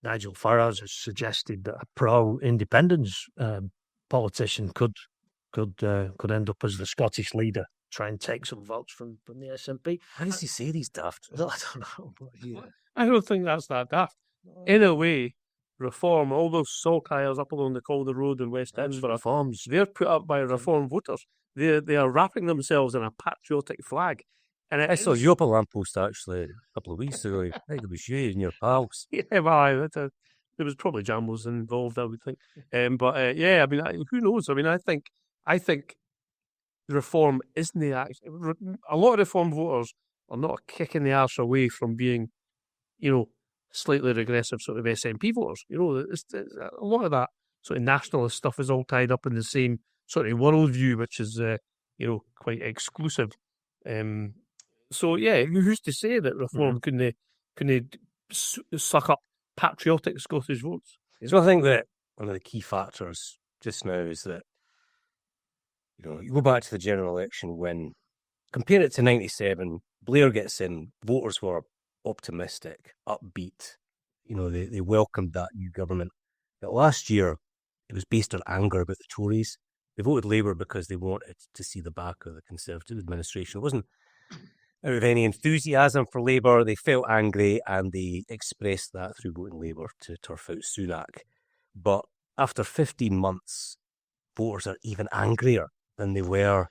Nigel Farage has suggested that a pro-independence politician could end up as the Scottish leader, try and take some votes from the SNP. How does he say these daft? I don't know. Yeah. I don't think that's that daft. In a way, Reform, all those soul-tiers up along the Holyrood in West Edinburgh, Reforms. they're put up by Reform voters. They are wrapping themselves in a patriotic flag. And I saw you up a lamppost actually a couple of weeks ago. I think it was you and your pals. Yeah, well, there was probably Jambos involved, I would think. But yeah, I mean, who knows? I mean, I think Reform isn't the act. A lot of Reform voters are not kicking the arse away from being, slightly regressive sort of SNP voters. It's a lot of that sort of nationalist stuff is all tied up in the same sort of worldview, which is quite exclusive. So yeah, who's to say that Reform couldn't suck up patriotic Scottish votes? So I think that one of the key factors just now is that you go back to the general election when, compare it to 97, Blair gets in, voters were optimistic, upbeat. They welcomed that new government. But last year, it was based on anger about the Tories. They voted Labour because they wanted to see the back of the Conservative administration. It wasn't out of any enthusiasm for Labour. They felt angry and they expressed that through voting Labour to turf out Sunak. But after 15 months, voters are even angrier than they were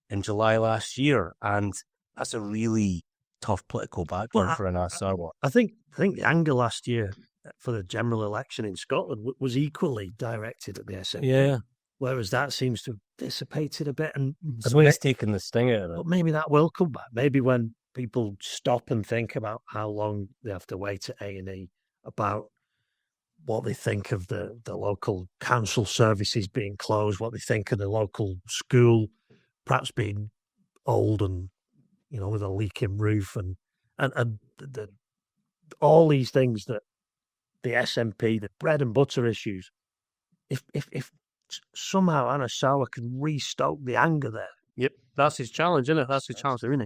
in July last year. And that's a really tough political background for an Sarwar. I think the anger last year for the general election in Scotland was equally directed at the SNP. Yeah. Whereas that seems to have dissipated a bit. And somebody's taken the sting out of it. But maybe that will come back. Maybe when people stop and think about how long they have to wait at A&E, about what they think of the local council services being closed, what they think of the local school perhaps being old and, with a leaking roof and all these things that the SNP, the bread and butter issues, if somehow Anas Sarwar can restoke the anger there. Yep, that's his challenge, isn't it? That's his challenge, isn't it?